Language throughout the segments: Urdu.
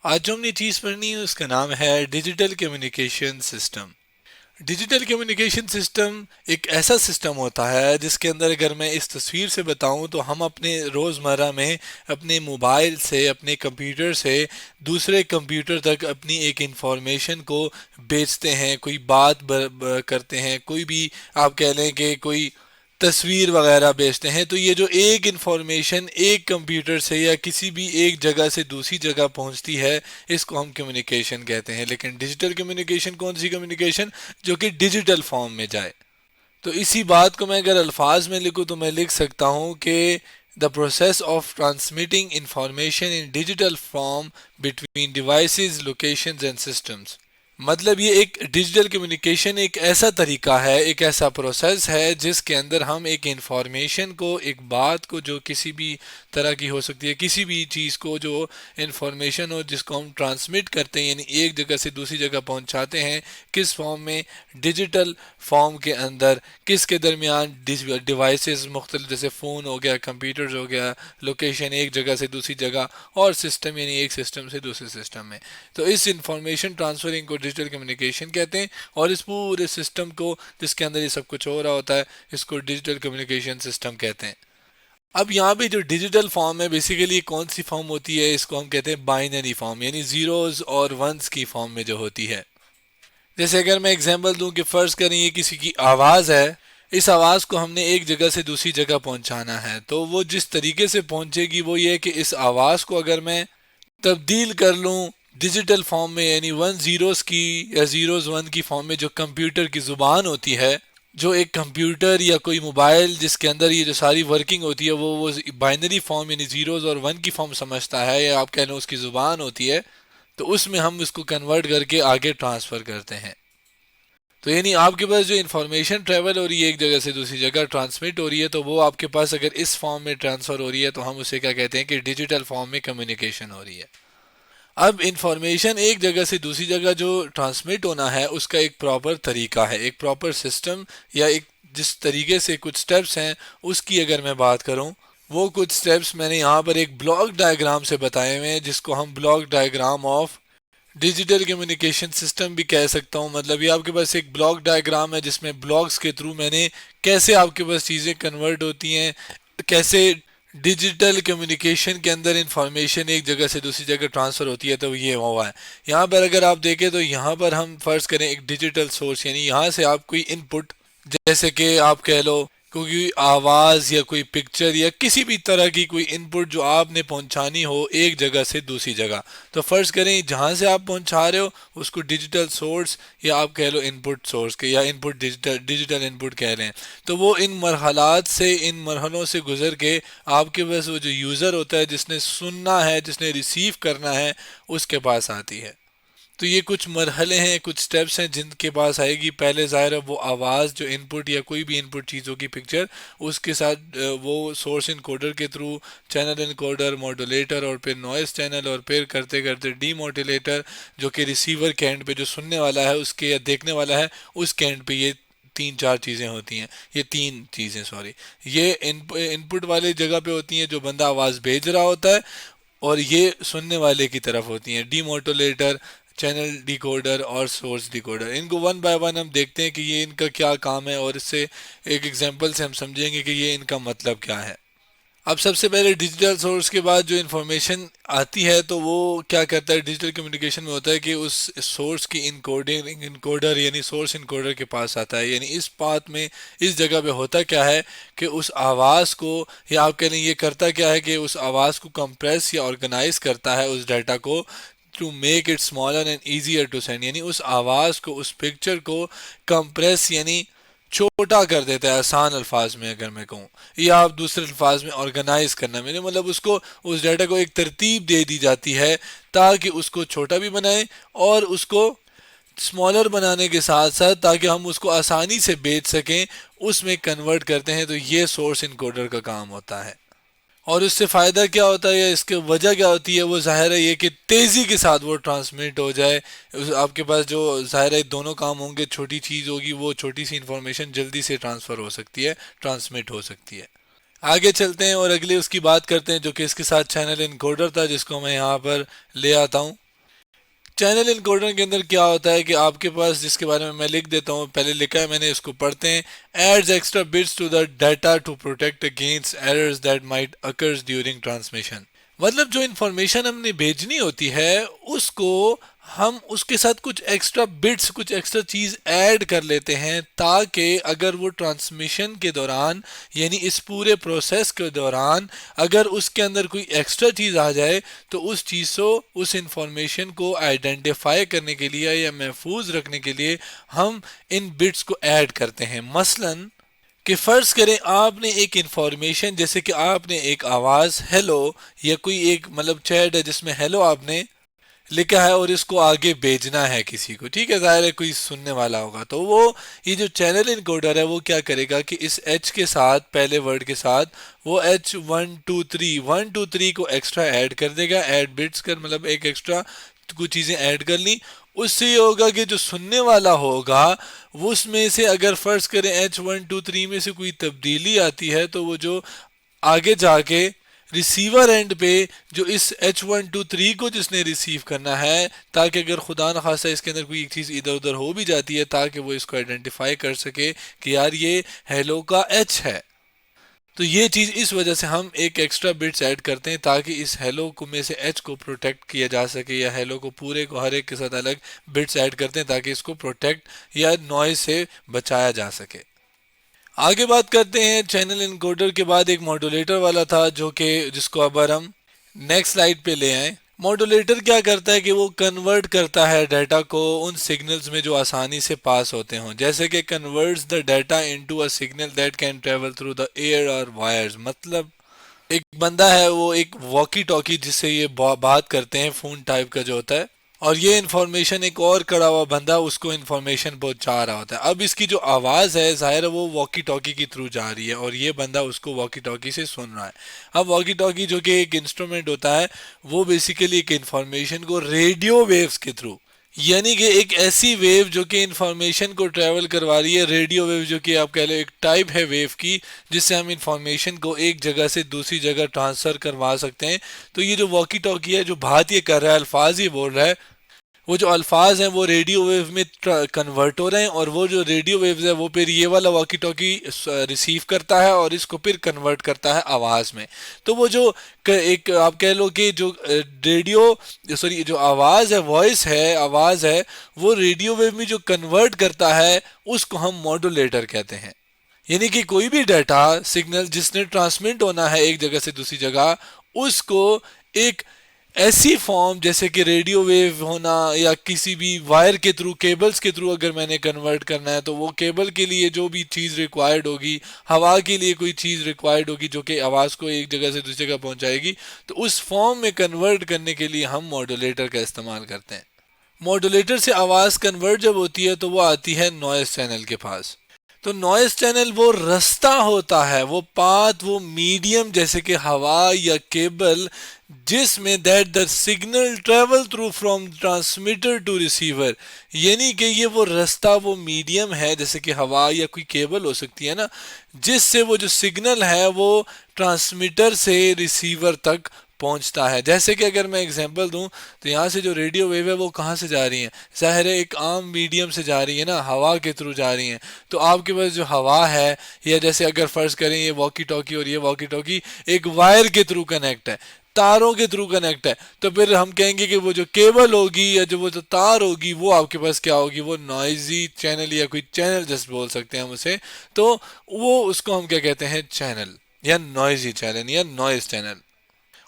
آج جو ہم نے چیز پڑھنی ہے اس کا نام ہے digital communication system. Digital communication system ایک ایسا سسٹم ہوتا ہے جس کے اندر اگر میں اس تصویر سے بتاؤں تو ہم اپنے روزمرہ میں اپنے موبائل سے اپنے کمپیوٹر سے دوسرے کمپیوٹر تک اپنی ایک انفارمیشن کو بیچتے ہیں، کوئی بات کرتے ہیں، کوئی بھی آپ کہہ لیں کہ کوئی تصویر وغیرہ بیچتے ہیں، تو یہ جو ایک انفارمیشن ایک کمپیوٹر سے یا کسی بھی ایک جگہ سے دوسری جگہ پہنچتی ہے، اس کو ہم کمیونیکیشن کہتے ہیں۔ لیکن ڈیجیٹل کمیونیکیشن کون سی کمیونیکیشن؟ جو کہ ڈیجیٹل فارم میں جائے۔ تو اسی بات کو میں اگر الفاظ میں لکھوں تو میں لکھ سکتا ہوں کہ the process of transmitting information in digital form between devices, locations and systems۔ مطلب یہ ایک ڈیجیٹل کمیونیکیشن ایک ایسا طریقہ ہے، ایک ایسا پروسیس ہے جس کے اندر ہم ایک انفارمیشن کو، ایک بات کو جو کسی بھی طرح کی ہو سکتی ہے، کسی بھی چیز کو جو انفارمیشن ہو جس کو ہم ٹرانسمٹ کرتے ہیں، یعنی ایک جگہ سے دوسری جگہ پہنچاتے ہیں، کس فارم میں؟ ڈیجیٹل فارم کے اندر۔ کس کے درمیان؟ ڈیوائسز مختلف، جیسے فون ہو گیا، کمپیوٹرز ہو گیا، لوکیشن ایک جگہ سے دوسری جگہ، اور سسٹم یعنی ایک سسٹم سے دوسرے سسٹم میں۔ تو اس انفارمیشن ٹرانسفرنگ کو ڈیجیٹل کمیونیکیشن کہتے ہیں، اور اس پورے سسٹم کو جس کے اندر یہ سب کچھ ہو رہا ہوتا ہے اس کو ڈیجیٹل کمیونیکیشن سسٹم کہتے ہیں۔ اب یہاں پہ جو ڈیجیٹل فارم ہے بیسیکلی کون سی فارم ہوتی ہے؟ اس کو ہم کہتے ہیں بائنری فارم، یعنی زیروز اور ونز کی فارم میں جو ہوتی ہے۔ جیسے اگر میں اگزامپل دوں کہ فرض کریں یہ کسی کی آواز ہے، اس آواز کو ہم نے ایک جگہ سے دوسری جگہ پہنچانا ہے، تو وہ جس طریقے سے پہنچے گی وہ یہ ہے کہ اس آواز کو اگر میں تبدیل کر لوں ڈیجیٹل فارم میں، یعنی ون زیروز کی یا زیروز ون کی فارم میں، جو کمپیوٹر کی زبان ہوتی ہے، جو ایک کمپیوٹر یا کوئی موبائل جس کے اندر یہ جو ساری ورکنگ ہوتی ہے وہ بائنری فارم یعنی زیروز اور ون کی فارم سمجھتا ہے، یا آپ کہہ لیں اس کی زبان ہوتی ہے، تو اس میں ہم اس کو کنورٹ کر کے آگے ٹرانسفر کرتے ہیں۔ تو یعنی آپ کے پاس جو انفارمیشن ٹریول ہو رہی ہے ایک جگہ سے دوسری جگہ ٹرانسمٹ ہو رہی ہے، تو وہ آپ کے پاس اگر اس فارم میں ٹرانسفر ہو رہی ہے تو ہم اسے کیا کہتے ہیں کہ ڈیجیٹل فارم میں کمیونیکیشن ہو رہی ہے۔ اب انفارمیشن ایک جگہ سے دوسری جگہ جو ٹرانسمٹ ہونا ہے اس کا ایک پراپر طریقہ ہے، ایک پراپر سسٹم، یا ایک جس طریقے سے کچھ سٹیپس ہیں اس کی اگر میں بات کروں، وہ کچھ سٹیپس میں نے یہاں پر ایک بلاک ڈائیگرام سے بتائے ہوئے ہیں، جس کو ہم block diagram of digital communication system بھی کہہ سکتا ہوں۔ مطلب یہ آپ کے پاس ایک بلاک ڈائیگرام ہے جس میں بلاکس کے تھرو میں نے کیسے آپ کے پاس چیزیں کنورٹ ہوتی ہیں، کیسے ڈیجیٹل کمیونیکیشن کے اندر انفارمیشن ایک جگہ سے دوسری جگہ ٹرانسفر ہوتی ہے، تو یہ ہوا ہے۔ یہاں پر اگر آپ دیکھیں تو یہاں پر ہم فرض کریں ایک ڈیجیٹل سورس، یعنی یہاں سے آپ کوئی ان پٹ، جیسے کہ آپ کہہ لو کوئی آواز یا کوئی پکچر یا کسی بھی طرح کی کوئی ان پٹ جو آپ نے پہنچانی ہو ایک جگہ سے دوسری جگہ، تو فرض کریں جہاں سے آپ پہنچا رہے ہو اس کو ڈیجیٹل سورس یا آپ کہہ لو ان پٹ سورس کے، یا ان پٹ ڈیجیٹل ان پٹ کہہ لیں، تو وہ ان مرحلات سے، ان مرحلوں سے گزر کے آپ کے پاس وہ جو یوزر ہوتا ہے جس نے سننا ہے، جس نے ریسیو کرنا ہے، اس کے پاس آتی ہے۔ تو یہ کچھ مرحلے ہیں، کچھ سٹیپس ہیں جن کے پاس آئے گی۔ پہلے ظاہر ہے وہ آواز جو ان پٹ یا کوئی بھی ان پٹ چیزوں کی پکچر، اس کے ساتھ وہ سورس انکوڈر کے تھرو، چینل انکوڈر، ماڈولیٹر، اور پھر نوائز چینل، اور پھر کرتے کرتے ڈی موڈولیٹر جو کہ ریسیور کے اینڈ پہ جو سننے والا ہے اس کے یا دیکھنے والا ہے اس کے اینڈ پہ، یہ تین چار چیزیں ہوتی ہیں، یہ تین چیزیں سوری، یہ ان پٹ والے جگہ پہ ہوتی ہیں جو بندہ آواز بھیج رہا ہوتا ہے، اور یہ سننے والے کی طرف ہوتی ہیں، ڈی موڈولیٹر، چینل ڈیکوڈر اور سورس ڈیکوڈر۔ ان کو ون بائی ون ہم دیکھتے ہیں کہ یہ ان کا کیا کام ہے، اور اس سے ایک ایگزامپل سے ہم سمجھیں گے کہ یہ ان کا مطلب کیا ہے۔ اب سب سے پہلے ڈیجیٹل سورس کے بعد جو انفارمیشن آتی ہے تو وہ کیا کرتا ہے ڈیجیٹل کمیونیکیشن میں ہوتا ہے کہ اس سورس کی انکوڈر یعنی سورس انکوڈر کے پاس آتا ہے، یعنی اس بات میں اس جگہ پہ ہوتا کیا ہے کہ اس آواز کو، یا آپ کہہ لیں یہ کرتا کیا ہے کہ اس آواز کو کمپریس یا آرگنائز کرتا ہے اس ڈیٹا کو، to make it smaller and easier to send, یعنی اس آواز کو، اس پکچر کو کمپریس یعنی چھوٹا کر دیتا ہے، آسان الفاظ میں اگر میں کہوں، یا آپ دوسرے الفاظ میں آرگنائز کرنا، میں نے مطلب اس کو، اس ڈیٹا کو ایک ترتیب دے دی جاتی ہے تاکہ اس کو چھوٹا بھی بنائیں اور اس کو اسمالر بنانے کے ساتھ ساتھ تاکہ ہم اس کو آسانی سے بیچ سکیں، اس میں کنورٹ کرتے ہیں، تو یہ سورس انکوڈر کا کام ہوتا ہے۔ اور اس سے فائدہ کیا ہوتا ہے یا اس کی وجہ کیا ہوتی ہے؟ وہ ظاہر ہے یہ کہ تیزی کے ساتھ وہ ٹرانسمٹ ہو جائے، آپ کے پاس جو ظاہر ہے دونوں کام ہوں گے، چھوٹی چیز ہوگی، وہ چھوٹی سی انفارمیشن جلدی سے ٹرانسفر ہو سکتی ہے، ٹرانسمٹ ہو سکتی ہے۔ آگے چلتے ہیں اور اگلے اس کی بات کرتے ہیں جو کہ اس کے ساتھ چینل انکوڈر تھا، جس کو میں یہاں پر لے آتا ہوں۔ چینل انکوڈر کے اندر کیا ہوتا ہے کہ آپ کے پاس، جس کے بارے میں لکھ دیتا ہوں، پہلے لکھا ہے میں نے، اس کو پڑھتے ہیں. Adds extra bits to the data to protect against errors that might occurs during transmission. مطلب جو انفارمیشن ہم نے بھیجنی ہوتی ہے اس کو ہم اس کے ساتھ کچھ ایکسٹرا بٹس، کچھ ایکسٹرا چیز ایڈ کر لیتے ہیں، تاکہ اگر وہ ٹرانسمیشن کے دوران، یعنی اس پورے پروسیس کے دوران، اگر اس کے اندر کوئی ایکسٹرا چیز آ جائے تو اس چیز کو، اس انفارمیشن کو آئیڈینٹیفائی کرنے کے لیے یا محفوظ رکھنے کے لیے ہم ان بٹس کو ایڈ کرتے ہیں. مثلاً کہ فرض کریں آپ نے ایک انفارمیشن، جیسے کہ آپ نے ایک آواز ہیلو، یا کوئی ایک مطلب چیٹ ہے جس میں ہیلو آپ نے لکھا ہے اور اس کو آگے بھیجنا ہے کسی کو، ٹھیک ہے، ظاہر ہے کوئی سننے والا ہوگا، تو وہ یہ جو چینل انکوڈر ہے وہ کیا کرے گا کہ اس ایچ کے ساتھ، پہلے ورڈ کے ساتھ، وہ ایچ 1 2 3 کو ایکسٹرا ایڈ کر دے گا، ایڈ بٹس کر، مطلب ایک ایکسٹرا کچھ چیزیں ایڈ کر لی. اس سے یہ ہوگا کہ جو سننے والا ہوگا وہ اس میں سے، اگر فرض کریں H1 2 3 میں سے کوئی تبدیلی آتی ہے، تو وہ جو آگے جا کے ریسیور اینڈ پہ جو اس H1 2 3 کو جس نے ریسیو کرنا ہے، تاکہ اگر خدا نخواستہ اس کے اندر کوئی ایک چیز ادھر ادھر ہو بھی جاتی ہے، تاکہ وہ اس کو آئیڈینٹیفائی کر سکے کہ یار یہ ہیلو کا ایچ ہے. تو یہ چیز اس وجہ سے ہم ایک ایکسٹرا بٹس ایڈ کرتے ہیں، تاکہ اس ہیلو کو میں سے ایچ کو پروٹیکٹ کیا جا سکے، یا ہیلو کو پورے کو ہر ایک کے ساتھ الگ بٹس ایڈ کرتے ہیں تاکہ اس کو پروٹیکٹ یا نوائز سے بچایا جا سکے. آگے بات کرتے ہیں چینل انکوڈر کے بعد ایک ماڈولیٹر والا تھا، جو کہ جس کو اب ہم نیکسٹ سلائیڈ پہ لے آئیں. ماڈولیٹر کیا کرتا ہے کہ وہ کنورٹ کرتا ہے ڈیٹا کو ان سگنلز میں جو آسانی سے پاس ہوتے ہوں، جیسے کہ converts the data into a signal that can travel through the air اور وائرز. مطلب ایک بندہ ہے، وہ ایک واکی ٹاکی جس سے یہ بات کرتے ہیں، فون ٹائپ کا جو ہوتا ہے، اور یہ انفارمیشن ایک اور کڑا ہوا بندہ اس کو انفارمیشن پہنچا رہا ہوتا ہے. اب اس کی جو آواز ہے، ظاہر ہے وہ واکی ٹاکی کے تھرو جا رہی ہے، اور یہ بندہ اس کو واکی ٹاکی سے سن رہا ہے. اب واکی ٹاکی جو کہ ایک انسٹرومنٹ ہوتا ہے، وہ بیسیکلی ایک انفارمیشن کو ریڈیو ویوز کے تھرو، یعنی کہ ایک ایسی ویو جو کہ انفارمیشن کو ٹریول کروا رہی ہے، ریڈیو ویو جو کہ آپ کہہ لو ایک ٹائپ ہے ویو کی، جس سے ہم انفارمیشن کو ایک جگہ سے دوسری جگہ ٹرانسفر کروا سکتے ہیں. تو یہ جو واکی ٹاکی ہے، جو بات یہ کر رہا ہے، الفاظ یہ بول رہا ہے، وہ جو الفاظ ہیں وہ ریڈیو ویو میں کنورٹ ہو رہے ہیں، اور وہ جو ریڈیو ویوز ہے وہ پھر یہ والا واکی ٹاکی ریسیو کرتا ہے اور اس کو پھر کنورٹ کرتا ہے آواز میں. تو وہ جو ایک آپ کہہ لو کہ جو ریڈیو، سوری، جو آواز ہے، وائس ہے، آواز ہے، وہ ریڈیو ویو میں جو کنورٹ کرتا ہے اس کو ہم ماڈولیٹر کہتے ہیں. یعنی کہ کوئی بھی ڈیٹا سگنل جس نے ٹرانسمٹ ہونا ہے ایک جگہ سے دوسری جگہ، اس کو ایک ایسی فارم، جیسے کہ ریڈیو ویو ہونا، یا کسی بھی وائر کے تھرو، کیبلز کے تھرو اگر میں نے کنورٹ کرنا ہے، تو وہ کیبل کے لیے جو بھی چیز ریکوائرڈ ہوگی، ہوا کے لیے کوئی چیز ریکوائرڈ ہوگی جو کہ آواز کو ایک جگہ سے دوسری جگہ پہنچائے گی، تو اس فارم میں کنورٹ کرنے کے لیے ہم ماڈولیٹر کا استعمال کرتے ہیں. ماڈولیٹر سے آواز کنورٹ جب ہوتی ہے تو وہ آتی ہے نوائز چینل کے پاس. تو نوائز چینل وہ رستہ ہوتا ہے، وہ پاتھ، وہ میڈیم، جیسے کہ ہوا یا کیبل، جس میں that the signal travel through from transmitter to receiver. یعنی کہ یہ وہ رستہ، وہ میڈیم ہے، جیسے کہ ہوا یا کوئی کیبل ہو سکتی ہے نا، جس سے وہ جو سگنل ہے وہ ٹرانسمیٹر سے ریسیور تک پہنچتا ہے. جیسے کہ اگر میں اگزامپل دوں تو یہاں سے جو ریڈیو ویو ہے وہ کہاں سے جا رہی ہیں؟ ظاہر ہے ایک عام میڈیم سے جا رہی ہے نا، ہوا کے تھرو جا رہی ہیں. تو آپ کے پاس جو ہوا ہے، یا جیسے اگر فرض کریں یہ واکی ٹاکی اور یہ واکی ٹاکی ایک وائر کے تھرو کنیکٹ ہے، تاروں کے تھرو کنیکٹ ہے، تو پھر ہم کہیں گے کہ وہ جو کیبل ہوگی یا جو وہ جو تار ہوگی وہ آپ کے پاس کیا ہوگی؟ وہ نوائزی چینل، یا کوئی چینل جس بول سکتے ہیں ہم اسے. تو وہ اس کو ہم کیا کہتے ہیں؟ چینل، یا نوائزی چینل، یا نوائز چینل.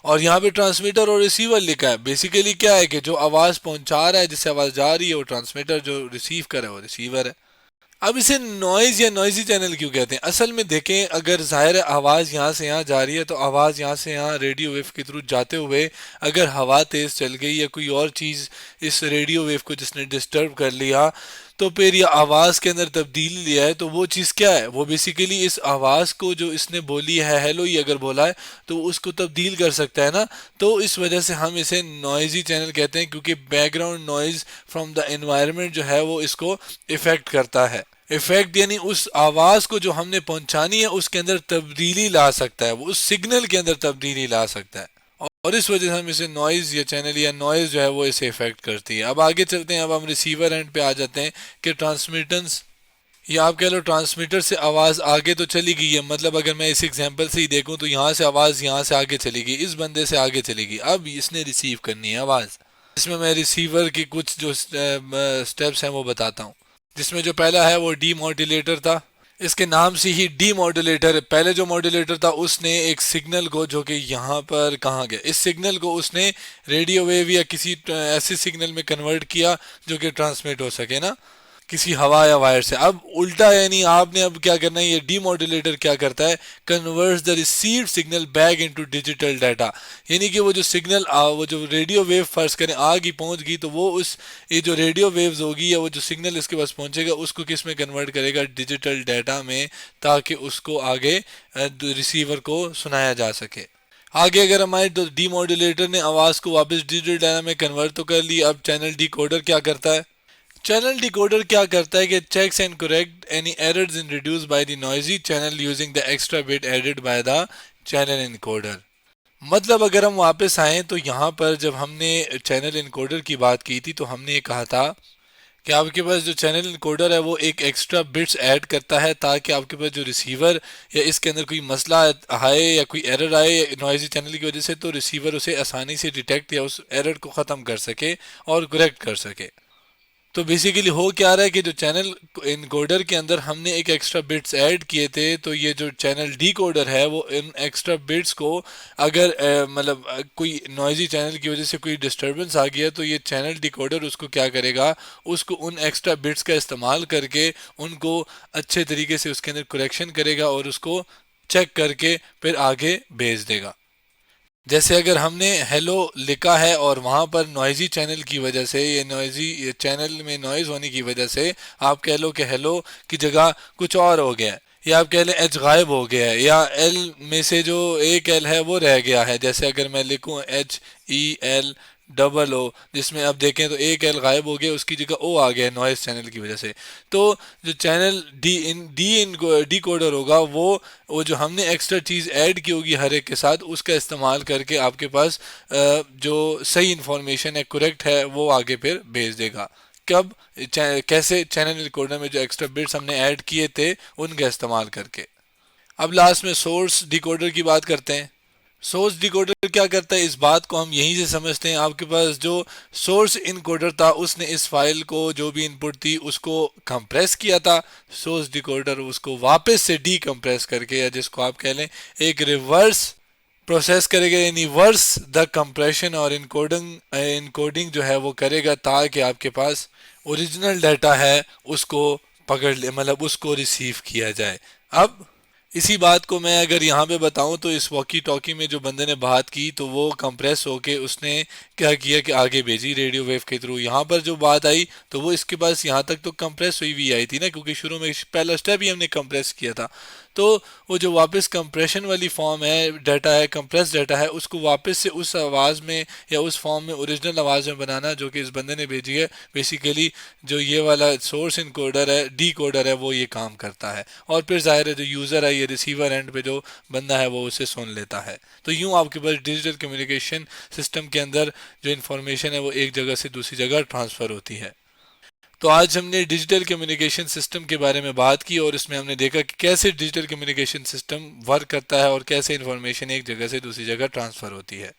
اور یہاں پہ ٹرانسمیٹر اور ریسیور لکھا ہے. بیسیکلی کیا ہے کہ جو آواز پہنچا رہا ہے، جس سے آواز جا رہی ہے، وہ ٹرانسمیٹر، جو ریسیو کر رہا ہے وہ ریسیور ہے. اب اسے نوائز یا نوائزی چینل کیوں کہتے ہیں؟ اصل میں دیکھیں، اگر ظاہر ہے آواز یہاں سے یہاں جا رہی ہے، تو آواز یہاں سے یہاں ریڈیو ویو کے تھرو جاتے ہوئے اگر ہوا تیز چل گئی یا کوئی اور چیز اس ریڈیو ویو کو جس نے ڈسٹرب کر لیا، تو پھر یہ آواز کے اندر تبدیلی لیا ہے، تو وہ چیز کیا ہے؟ وہ بیسیکلی اس آواز کو جو اس نے بولی ہے، ہیلو ہی اگر بولا ہے، تو اس کو تبدیل کر سکتا ہے نا. تو اس وجہ سے ہم اسے نوائزی چینل کہتے ہیں، کیونکہ back ground noise from the environment جو ہے وہ اس کو افیکٹ کرتا ہے. افیکٹ یعنی اس آواز کو جو ہم نے پہنچانی ہے اس کے اندر تبدیلی لا سکتا ہے، وہ اس سگنل کے اندر تبدیلی لا سکتا ہے. اور اس وجہ سے ہم اسے نوائز یا چینل یا نوائز جو ہے وہ اسے افیکٹ کرتی ہے۔ اب آگے چلتے ہیں، اب ہم ریسیور اینڈ پہ آ جاتے ہیں کہ ٹرانسمیٹنس، یا آپ کہہ لو ٹرانسمیٹر سے آواز آگے تو چلی گئی ہے، مطلب اگر میں اس ایگزامپل سے ہی دیکھوں تو یہاں سے آواز یہاں سے آگے چلی گئی، اس بندے سے آگے چلی گئی، اب اس نے ریسیو کرنی ہے آواز۔ اس میں ریسیور کی کچھ جو سٹیپس ہیں وہ بتاتا ہوں، جس میں جو پہلا ہے وہ ڈی ماڈولیٹر تھا۔ اس کے نام سے ہی ڈی ماڈولیٹر، پہلے جو ماڈولیٹر تھا اس نے ایک سگنل کو جو کہ یہاں پر کہاں گیا، اس سگنل کو اس نے ریڈیو ویو یا کسی ایسے سگنل میں کنورٹ کیا جو کہ ٹرانسمٹ ہو سکے نا کسی ہوا یا وائر سے۔ اب الٹا یعنی آپ نے اب کیا کرنا ہے، یہ ڈی ماڈولیٹر کیا کرتا ہے، converts the received signal back into digital data, یعنی کہ وہ جو سگنل وہ جو ریڈیو ویو فرض کریں آ گئی پہنچ گئی، تو وہ اس یہ جو ریڈیو ویوز ہوگی یا وہ جو سگنل اس کے پاس پہنچے گا اس کو کس میں کنورٹ کرے گا، ڈیجیٹل ڈیٹا میں، تاکہ اس کو آگے ریسیور کو سنایا جا سکے۔ آگے اگر ہمارے ڈی ماڈولیٹر نے آواز کو واپس ڈیجیٹل ڈیٹا میں کنورٹ تو کر لی، اب چینل ڈی کوڈر کیا کرتا ہے؟ چینل ڈیکوڈر کیا کرتا ہے کہ checks and correct any errors introduced by the noisy channel using the extra bit added by the channel encoder. مطلب اگر ہم واپس آئیں تو یہاں پر جب ہم نے چینل انکوڈر کی بات کی تھی تو ہم نے یہ کہا تھا کہ آپ کے پاس جو چینل انکوڈر ہے وہ ایک ایکسٹرا بٹس ایڈ کرتا ہے تاکہ آپ کے پاس جو ریسیور یا اس کے اندر کوئی مسئلہ آئے یا کوئی ایرر آئے نوائزی چینل کی وجہ سے تو ریسیور اسے آسانی سے ڈیٹیکٹ یا اس ایرر کو ختم کر سکے اور کریکٹ کر سکے۔ تو بیسیکلی ہو کیا رہا ہے کہ جو چینل انکوڈر کے اندر ہم نے ایک ایکسٹرا بٹس ایڈ کیے تھے، تو یہ جو چینل ڈی کوڈر ہے وہ ان ایکسٹرا بٹس کو اگر مطلب کوئی نوائزی چینل کی وجہ سے کوئی ڈسٹربنس آ گیا تو یہ چینل ڈی کوڈر اس کو کیا کرے گا، اس کو ان ایکسٹرا بٹس کا استعمال کر کے ان کو اچھے طریقے سے اس کے اندر کریکشن کرے گا اور اس کو چیک کر کے پھر آگے بھیج دے گا۔ جیسے اگر ہم نے ہیلو لکھا ہے اور وہاں پر نوائزی چینل کی وجہ سے یہ نوائزی چینل میں نوائز ہونے کی وجہ سے آپ کہہ لو کہ ہیلو کی جگہ کچھ اور ہو گیا ہے، یا آپ کہہ لیں ایچ غائب ہو گیا ہے، یا ایل میں سے جو ایک ایل ہے وہ رہ گیا ہے، جیسے اگر میں لکھوں H E L double O, جس میں اب دیکھیں تو ایک ایل غائب ہو گیا، اس کی جگہ او آ گیا ہے نوائز چینل کی وجہ سے۔ تو جو چینل ڈی کوڈر ہوگا وہ جو ہم نے ایکسٹرا چیز ایڈ کی ہوگی ہر ایک کے ساتھ، اس کا استعمال کر کے آپ کے پاس جو صحیح انفارمیشن ہے کریکٹ ہے وہ آگے پھر بھیج دے گا۔ کب کیسے؟ چینل ریکارڈر میں جو ایکسٹرا بٹس ہم نے ایڈ کیے تھے ان کا استعمال کر کے۔ اب لاسٹ میں سورس ڈیکوڈر کی بات کرتے ہیں۔ سورس ڈیکوڈر کیا کرتا ہے، اس بات کو ہم یہیں سے سمجھتے ہیں۔ آپ کے پاس جو سورس انکوڈر تھا اس نے اس فائل کو جو بھی انپٹ تھی اس کو کمپریس کیا تھا، سورس ڈیکوڈر اس کو واپس سے ڈی کمپریس کر کے، یا جس کو آپ کہہ لیں ایک ریورس پروسیس کرے گا، یعنی ورس دا کمپریشن اور انکوڈنگ جو ہے وہ کرے گا تاکہ آپ کے پاس اوریجنل ڈیٹا ہے اس کو پکڑ لے، مطلب اس کو ریسیو کیا جائے۔ اب اسی بات کو میں اگر یہاں پہ بتاؤں تو اس واکی ٹاکی میں جو بندے نے بات کی تو وہ کمپریس ہو کے اس نے کیا کیا کہ آگے بھیجی ریڈیو ویو کے تھرو۔ یہاں پر جو بات آئی تو وہ اس کے پاس یہاں تک تو کمپریس ہوئی ہوئی آئی تھی نا، کیونکہ شروع میں پہلا سٹیپ ہی ہم نے کمپریس کیا تھا۔ تو وہ جو واپس کمپریشن والی فارم ہے ڈیٹا ہے، کمپریس ڈیٹا ہے، اس کو واپس سے اس آواز میں یا اس فارم میں اوریجنل آواز میں بنانا جو کہ اس بندے نے بھیجی ہے، بیسیکلی جو یہ والا سورس انکوڈر ہے ڈی کوڈر ہے وہ یہ کام کرتا ہے، اور پھر ظاہر ہے جو یوزر ہے یہ ریسیور اینڈ پہ جو بندہ ہے وہ اسے سن لیتا ہے۔ تو یوں آپ کے پاس ڈیجیٹل کمیونیکیشن سسٹم کے اندر جو انفارمیشن ہے وہ ایک جگہ سے دوسری جگہ ٹرانسفر ہوتی ہے۔ تو آج ہم نے ڈیجیٹل کمیونیکیشن سسٹم کے بارے میں بات کی، اور اس میں ہم نے دیکھا کہ کیسے ڈیجیٹل کمیونیکیشن سسٹم ورک کرتا ہے اور کیسے انفارمیشن ایک جگہ سے دوسری جگہ ٹرانسفر ہوتی ہے۔